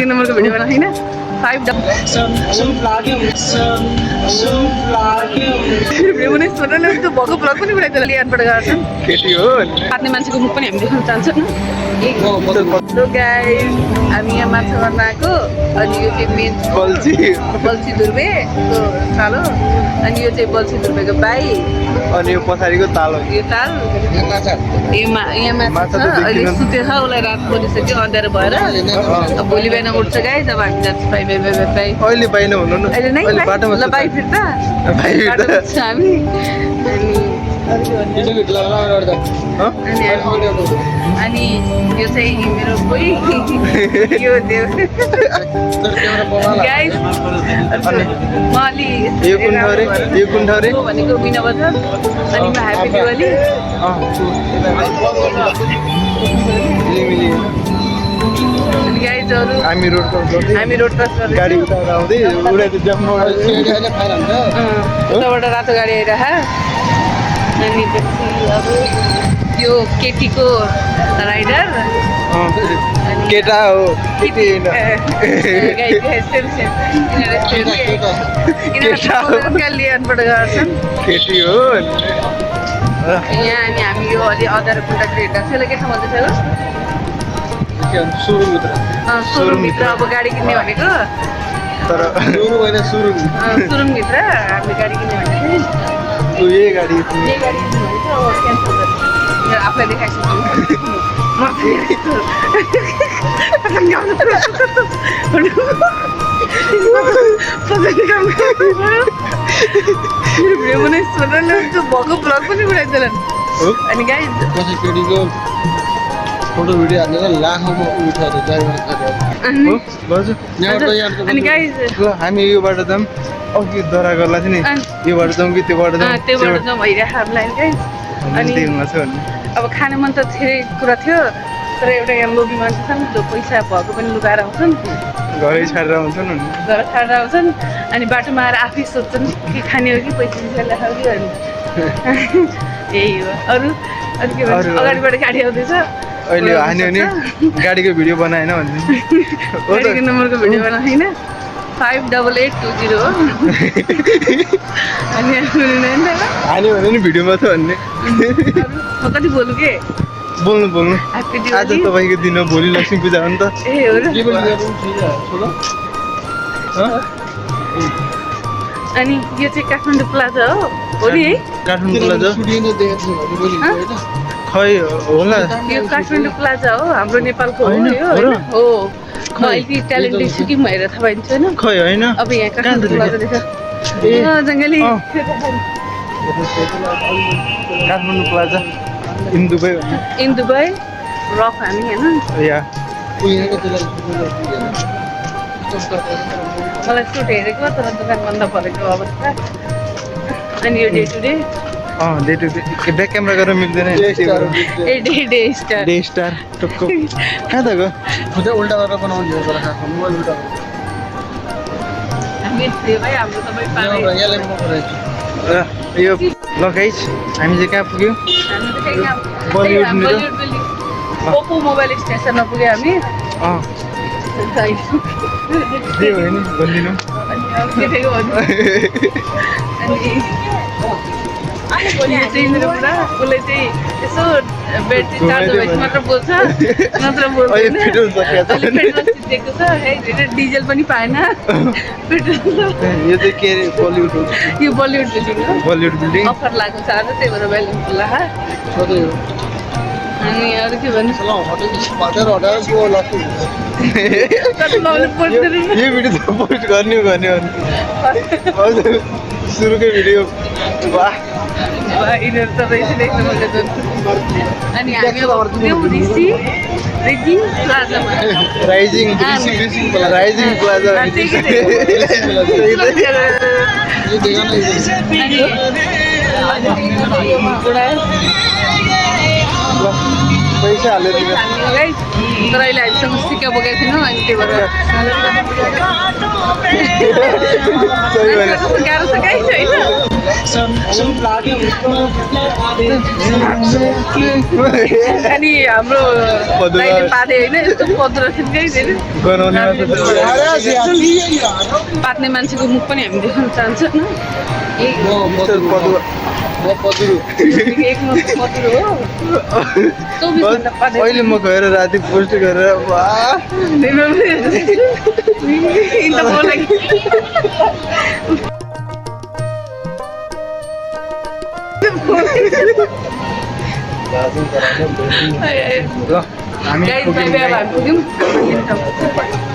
नम्बरको भिडियो बना होइन 5 भएको ब्लग पनि बनाइदिएर लियानबाट गर्छन् केटी हो पात्ने मान्छेको मुख पनि हामी देख्न चाहन्छौँ सो गाइस हामी यहाँ माछा मार्न आएको अनि यो चाहिँ मेन बल्छी दुर्बे सालो अनि यो चाहिँ बल्छी दुर्बेको बाई अनि यो पछाडिको ताल हो यो ताल यहाँ माछा छ अहिले सुतेछ उसलाई रात परिसक्यो अँध्यारो भएर अब भोलि बिहान उठ्छ गाइस अब हामी जान्छ बाई बाई बाई बाई अहिले पाइन हुनु न अहिले नै बाटोमा ल बाई फिर्ता बाटोमा छ हामी अनि यो चाहिँ मेरो कोही यो देव गाइस म अलि यो कुन ठाउँ रे भनेको बिना बजार अनि म ह्याप्पी दिवाली गाइजहरु हामी रोड क्रस गर्दै गाडी उताएर आउँदै उडाइदियो जम्मा उताबाट रातो गाडी आइरह अनि अब यो केटीको राइडर केटा हो केटी लियानबाट गर्छन् केटी हो यहाँ अनि हामी यो अलि अँध्यारो खुट्टा क्रिएट गर्छ यसलाई के ठाउँ भन्दैछ सोरुमभित्र अब गाडी किन्ने भनेको तर सुरुङभित्र हामी गाडी किन्ने भनेको यही गाडी किन्ने भनेको अब क्यान्सल गर्ने आफूलाई देखाइसक्छु भएको ब्लग पनि बनाइदिएन अनि गाइस फोटो भिडियो हालेर लाखौँमा उठाएर अनि गाइस ल हामी योबाट जाऊँ अघि दरा गर्ला थियो नि योबाट जाउँ कि त्योबाट जाउँ भइरहेको हामीलाई गाइस अनि अब खाने मन त धेरै कुरा थियो तर एउटा यहाँ लोभी मान्छे छन् जो पैसा भएको पनि लुगाएर आउँछन् घरै छाडेर आउँछन् घर छाडेर आउँछन् अनि बाटोमा आएर आफै सोध्छन् के खाने हो कि पैसा ल्याएर कि अनि यही हो अरू के भन्छ अगाडिबाट गाडी आउँदैछ अहिले हान्यो भने गाडीको भिडियो बनाएन भन्ने गाडीको नम्बरको भिडियो बना होइन 58820 हो अनि हान्यो भने नि भिडियोमा छ भन्ने म कति बोल्नु के बोल्नु ह्याप्पी आज दिवाली तपाईँको दिन हो भोलि लक्ष्मी पूजा हो नि त ए हो र अनि यो चाहिँ काठमाडौँ प्लाजा हो नि है काठमाडौँ प्लाजा खै होला यो काठमाडौँ प्लाजा हो हाम्रो नेपालको हो यो हो म अहिले ट्यालेन्टेड छु कि म हेरेर थाहा पाइन्छ होइन खै होइन अब यहाँ काठमाडौँ प्लाजा देख्छ जङ्गली Kathmandu plaza in Dubai rock हामी होइन या मलाई सुट हेरेको तर दोकान बन्द परेको अवस्था अनि यो day to day back camera गरेर मिल्दैन डे स्टार टक्क कहाँ त गयो उल्टा गरेर बनाउने हो मोबाइल उल्टा हामी भाइ हाम्रो तपाईँ यो ल गाइस हामी चाहिँ कहाँ पुग्यौँ बलिउड पोको मोबाइल स्टेसनमा पुग्यो हामी त्यही हो नि भनिदिनु चाहिँ मेरो पुरा उसले चाहिँ यसो ब्याट्री चार्ज भएपछि मात्र बोल्छ नत्र बोल्दैन पेट्रोल सिद्धेको छ है डिजल पनि पाएन पेट्रोल यो चाहिँ के अरे बलिउड हो यो बलिउड बिल्डिङ हो बलिउड बिल्डिङ अफर लागेको छ आज त्यही भएर ब्यालेन्स खुल्ला अनि अरू के भन्नु यो भिडियो त पोस्ट गर्ने सुरुकै भिडियो वाह यिनीहरू त रहेछ देख्नु मैले अनि हामी अब पुग्यौँ राइजिङ प्लाजा पैसा हालेर तर अहिले हामीसँग सिक्का बोकेको थिएनौँ अनि त्यही भएर गाह्रो छ गाइस होइन अनि हाम्रो दाइले पाते होइन यस्तो पत्र ठिकै थिएन गनाउने मात्र पात्ने मान्छेको मुख पनि हामी देख्न चाहन्छ होइन एक मुख पत्रो हो 24 घण्टा पाते अहिले म गएर राति पोस्ट गरेर वाह इंता बोला ल हामी guys, bye bye, bye.